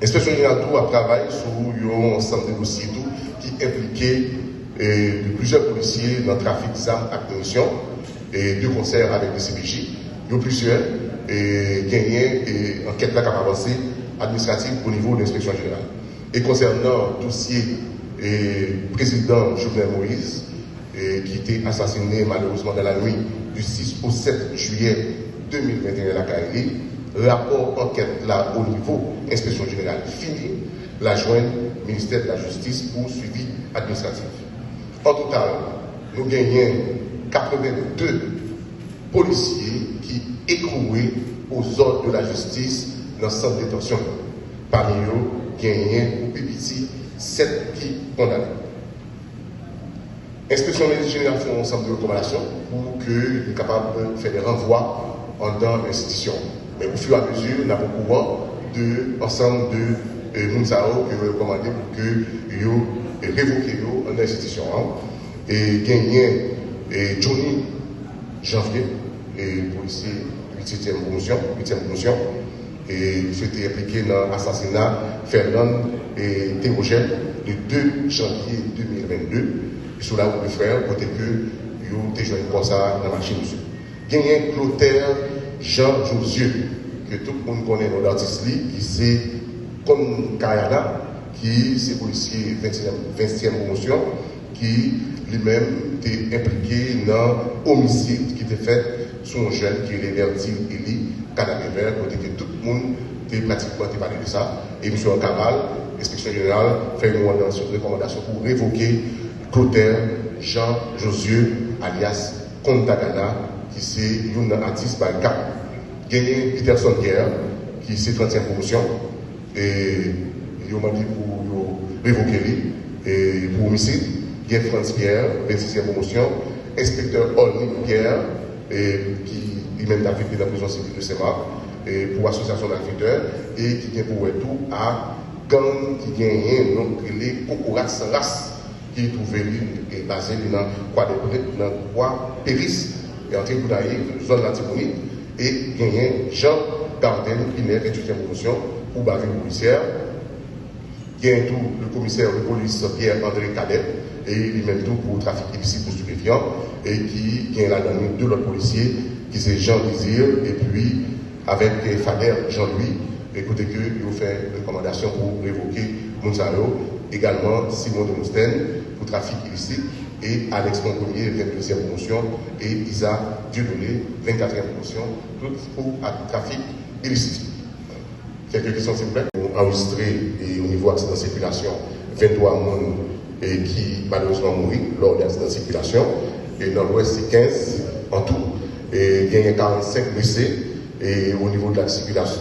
L'inspection générale tout a travaillé sur un ensemble de dossiers qui impliquaient de plusieurs policiers dans le trafic d'armes à munitions et de concert avec les CPJ. Il y a plusieurs gagnés et enquêtes là qui ont avancé administrative au niveau de l'inspection générale. Et concernant le dossier président Jovenel Moïse, qui était assassiné malheureusement dans la nuit du 6 au 7 juillet 2021 à la Kaili, rapport enquête là au niveau inspection générale fini, la joindre ministère de la Justice pour suivi administratif. En total, nous gagnons 82 policiers qui écrouaient aux ordres de la justice dans le centre de détention. Parmi eux, gagnons au PPT 7 qui condamnés. L'inspection générale fait un ensemble de recommandations pour que nous capables de faire des renvois dans l'institution. Mais au fur et à mesure, nous avons au courant de l'ensemble de Mounzao que vous recommandez pour que vous révoquez dans l'institution. Et gagner Johnny Janvier, policier 8e promotion, et il était impliqué dans l'assassinat Fernand et Théogène le 2 janvier 2022. Sur la route de frère, côté que vous avez joué comme ça dans la machine. Gagné Clotaire Jean Josieux, que tout le monde connaît dans l'artiste, qui c'est comme Kayana, qui c'est policier 20e promotion, qui lui-même était impliqué dans l'homicide qui était fait sur un jeune qui est Vertil Eli Cadaver, côté que tout le monde était pratiquement parlé de ça. Et M. Cabal, l'inspection générale, fait une recommandation pour révoquer Clotaire Jean Josieux, alias Contagana, qui c'est un artiste par cap. Gagné Peterson Guerre, qui c'est 30e promotion, et il m'a dit pour révoquer lui, et pour homicide. Guerre France Pierre, 26e promotion. Inspecteur Olny Pierre, qui lui-même a fait dans la prison civile de Séma, pour association d'acteurs, et qui vient pour tout à gang qui gagne, donc les Cocorat sans race. Qui est trouvé et basé dans Croix Péris et entré pour la zone Latibonite et gagné Jean Dardenne qui est 28e promotion pour bavure policière. Gagne tout le commissaire de police Pierre-André Cadet et lui-même tout pour trafic illicite pour stupéfiants et qui gagne la dernière deux autres policiers qui c'est Jean Désir et puis avec Fader Jean-Louis. Écoutez que il vous fait une recommandation pour révoquer Monsaro. Également Simon de Mousten pour trafic illicite et Alex Montpellier, 22e promotion, et Isa Dieudonné, 24e promotion, toutes pour trafic illicite. Quelques questions s'il vous plaît. Enregistré au niveau accident de circulation 23 personnes qui malheureusement mourent lors de l'accident de circulation, et dans l'ouest c'est 15 en tout, et il y a 45 blessés et au niveau de la circulation,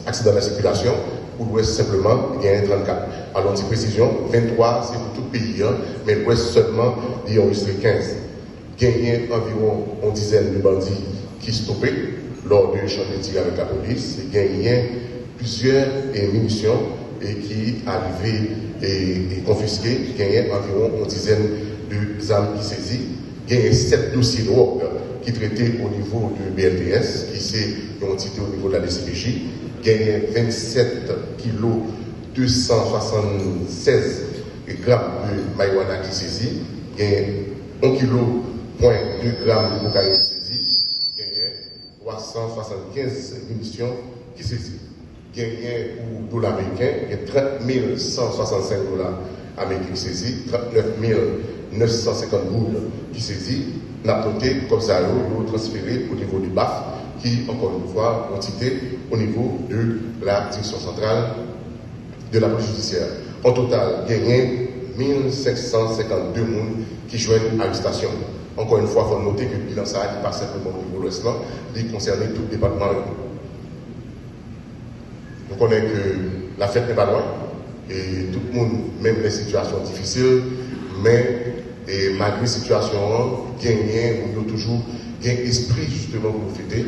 accident de la circulation. Pour l'Ouest simplement, il y a un 34. Alors, une précision, 23, c'est pour tout le pays, mais l'Ouest seulement, il y a enregistré 15. Il y a environ une dizaine de bandits qui stoppaient lors du échange de tir avec la police. Il y a plusieurs munitions qui arrivaient et confisquées. Il y a environ une dizaine d'armes qui saisies. Il y a 7 dossiers drogue qui traitaient au niveau de BLTS, qui s'est entité au niveau de la DCPJ. Gagné 27 kilos 276 grammes de marijuana qui saisit, gagné 1 kg, 2 grammes de cocaïne qui saisit, gagné 375 munitions qui saisit. Gagné pour dollars américains, il y a 30 165 dollars américains qui saisit, 39 950 boules qui saisit. La noté comme ça, ils transféré au niveau du BAF. Qui, encore une fois, ont été au niveau de la direction centrale de la police judiciaire. En total, gagné 1552 personnes qui joignent à l'arrestation. Encore une fois, il faut noter que le bilan, ça n'est pas simplement au niveau de l'Ouest, il concerne tout le département. On connaît que la fête n'est pas loin, et tout le monde, même les situations difficiles, mais malgré les situations, gagné, on a toujours gagné esprit justement pour fêter.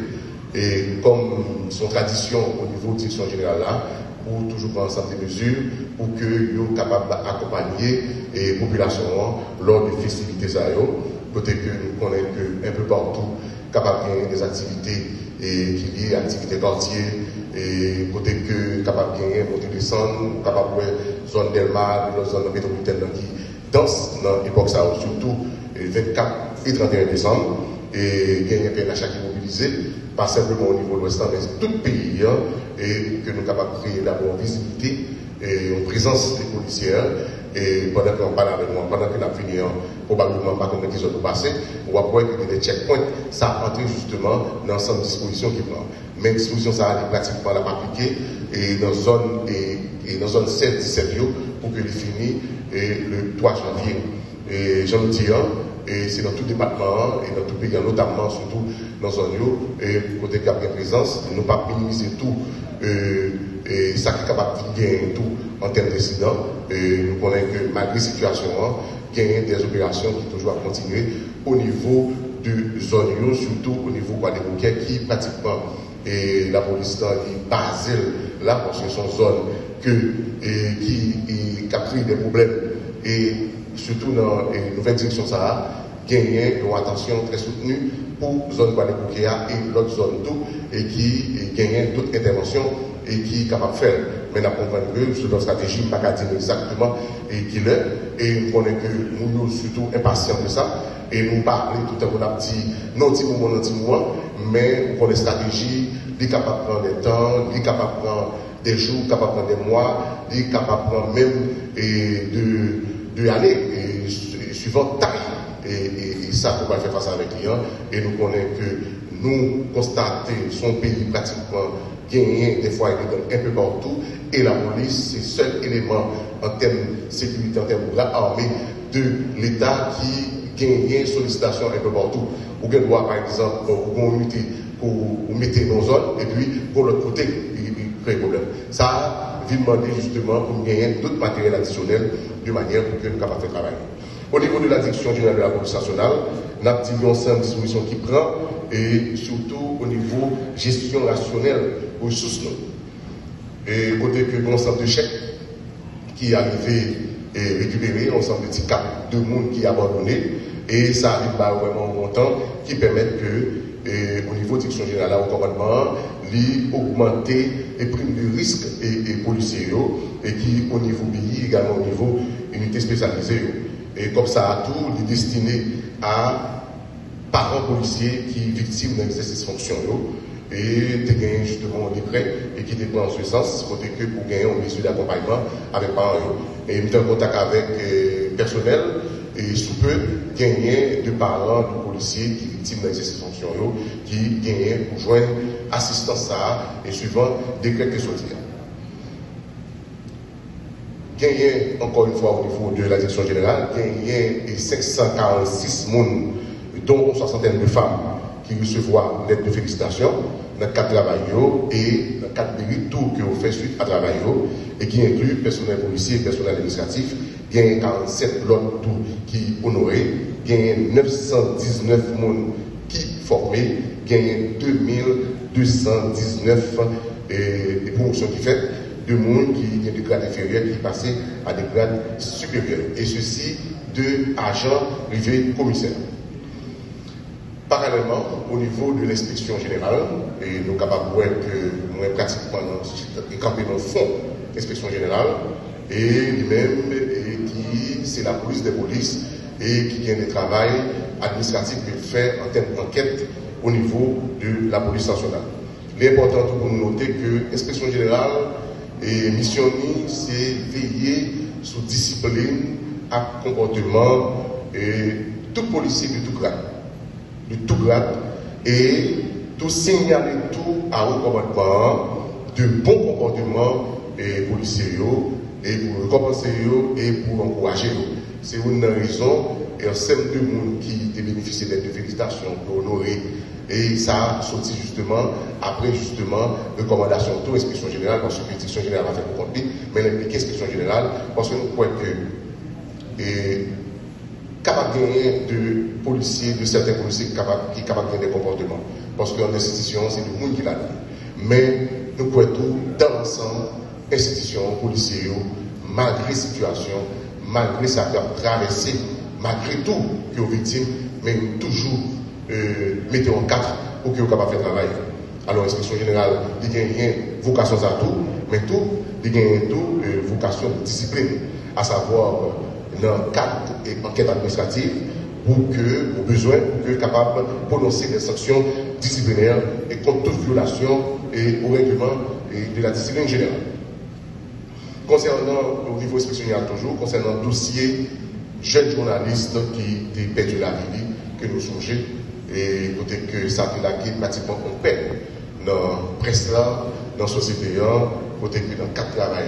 Et comme son tradition au niveau de direction générale là, pour toujours prendre certaines mesures pour que nous soyons capables d'accompagner la population lors des festivités. Peut-être que nous connaissons un peu partout capables de des activités qui liées à l'activité quartier, et côté que capable de gagner, monter descendre, capable de zone Delmar, dans zone métropolitaine qui danse dans l'époque ça, surtout 24 et 31 décembre, et gagner un PNH qui est mobilisé, pas simplement au niveau de l'Ouest, mais tout le pays, et que nous sommes capables de créer d'abord visibilité et une présence des policiers, et pendant qu'on parle avec moi, pendant qu'on a fini, probablement pas combien qu'ils ont passé, on va voir que des checkpoints, ça entre justement dans l'ensemble des dispositions qui prend. Mais dispositions, ça a pratiquement la appliquée, et dans zone, et dans zone 7-17 pour que les finisse le 3 janvier. Et j'en dis, et c'est dans tout département et dans tout pays, notamment surtout dans zone et côté de la présence, nous ne pas minimiser tout et ça qui est capable de gagner tout en termes d'incidents. Et nous connaissons que malgré la situation, il y a des opérations qui toujours à continuer au niveau de zone, surtout au niveau Guadeloupe, qui pratiquement et la police est basée là parce que sont zones qui capturent des problèmes et surtout dans les nouvelles directions ça gagner une attention très soutenue pour zone Guadeloupe et l'autre zone tout et qui gagne d'autres interventions et qui est capable de faire. Mais nous comprenons que sur notre stratégie, pas qu'à dire exactement et qu'il est et nous connaissons que nous sommes surtout impatients de ça et nous parlons tout à l'heure non petit moment, mais nous connaissons stratégie, il est capable de prendre des temps, il est capable de prendre des jours, capable de prendre des mois, il est capable de prendre même de années suivant taille. Et ça, on va faire face avec les clients. Et nous connaissons que nous constatons son pays pratiquement gagné des fois un peu partout. Et la police, c'est le seul élément en termes de sécurité, en termes de l'armée de l'État qui gagne sollicitation un peu partout. Ou qu'elle doit, par exemple, ou mettre nos zones, et puis, pour l'autre côté, il crée problème. Ça, vient demander justement pour gagner d'autres matériels additionnels de manière pour que nous soyons capables de travailler. Au niveau de la direction générale de la police nationale, nous avons dit ensemble des dispositions qui prend et surtout au niveau gestion rationnelle aux ressources. Et côté que l'ensemble de chèques qui est arrivé et récupéré, ensemble de petits caps de monde qui est abandonné et ça arrive par vraiment un montant qui permet que au niveau de la direction générale au commandement, augmenter les primes de risque et policiers et qui au niveau pays également au niveau unité spécialisée. Et comme ça, tout est destiné à parents policiers qui sont victimes d'un exercice de fonction. Et tu gagnes justement un décret et qui te prend en ce sens, côté que pour gagner une mesure d'accompagnement avec parents. Et nous sommes en contact avec personnel et sous peu gagner de parents de policiers qui sont victimes d'un exercice de fonction, qui gagnent pour joindre assistance à et suivant décret que sortir. Gagné encore une fois au niveau de la direction générale, gagné 546 personnes, dont une soixantaine de femmes qui recevront l'aide de félicitations dans le cadre de travail et dans le cadre de tout que vous faites suite à travail et qui inclut personnel policier et personnel administratif, gagné 47 l'autre tout qui honoré, gagné 919 personnes qui formés, gagné 2219 promotions qui faites. De monde qui vient de grade inférieur qui passent à des grades supérieurs. Et ceci de agents privés commissaires. Parallèlement, au niveau de l'inspection générale, et nous sommes capables de voir que nous sommes pratiquement campé dans le fond de l'inspection générale, et lui-même, qui c'est la police des polices, et qui vient des travail administratifs qu'il fait en termes d'enquête au niveau de la police nationale. L'important pour nous noter que l'inspection générale et mission, c'est veiller sur discipline, à comportement et tout policier de tout grade, et tout signaler tout à un commandement de bon comportement et policiers et pour récompenser et pour encourager. C'est une raison et un certain de monde qui bénéficie d'aide de félicitations pour honorer. Et ça a sorti justement, après justement, recommandation de l'inspection générale, parce que l'inspection générale va faire pour compte, mais l'inspection générale, parce que nous croyons que, capable de gagner de policiers, de certains policiers qui sont capables de gagner des comportements. Parce qu'en institution, c'est le monde qui l'a dit. Mais nous croyons tout dans l'ensemble, institutions, policiers, malgré la situation, malgré sa traversée, malgré tout, qui est victime, mais toujours mettez en quatre pour que vous soyez capable de faire travail. Alors, l'inspection générale, il y a une vocation à tout, mais tout, il y a une vocation de discipline, à savoir dans le cadre d'enquête administrative, pour que, au besoin, pour que capable de prononcer des sanctions disciplinaires et contre toute violation et au règlement de la discipline générale. Concernant, au niveau inspectionnel toujours, concernant le dossier jeunes journalistes qui ont perdu la vie, que nous songeons, et côté que ça a été pratiquement on peine dans la presse là, dans la société, côté que dans le cadre de travail,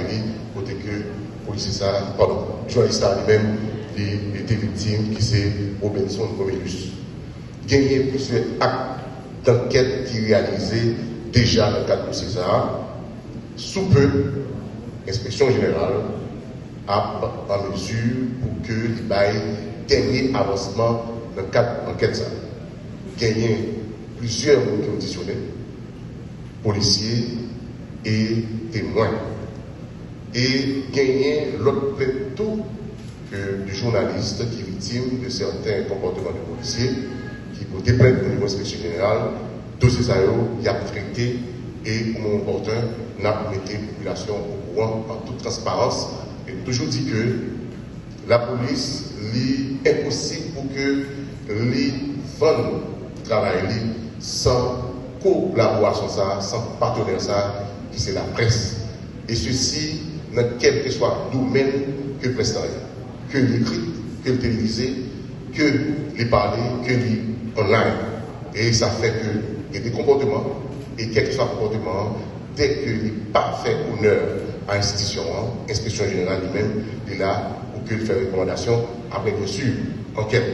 côté que policier pardon, journaliste lui-même était victime, qui c'est Robinson Romulus. Il y a plusieurs actes d'enquête qui réalisés déjà dans le cadre de César. Sous peu, l'inspection générale a en mesure pour que les bails dernier avancement dans le cadre de l'enquête. Gagner plusieurs conditionnés, policiers et témoins. Et gagner l'autre plateau de journalistes qui sont victimes de certains comportements de policiers qui pour déplaire au niveau inspection générale, dossier ça y a traité et au moment opportun, on a mis la population au courant en toute transparence. Et toujours dit que la police est impossible pour que les vendent travail sans collaboration, sans partenaire, qui c'est la presse. Et ceci, dans quel que soit le domaine que le presse que l'écrit, que le télévisé, que les parler, que les online. Et ça fait qu'il y a des comportements, et quel que soit le comportement, dès que n'est pas fait honneur à l'institution, l'inspection générale lui-même est là pour qu'il fasse recommandation après bien sûr enquête.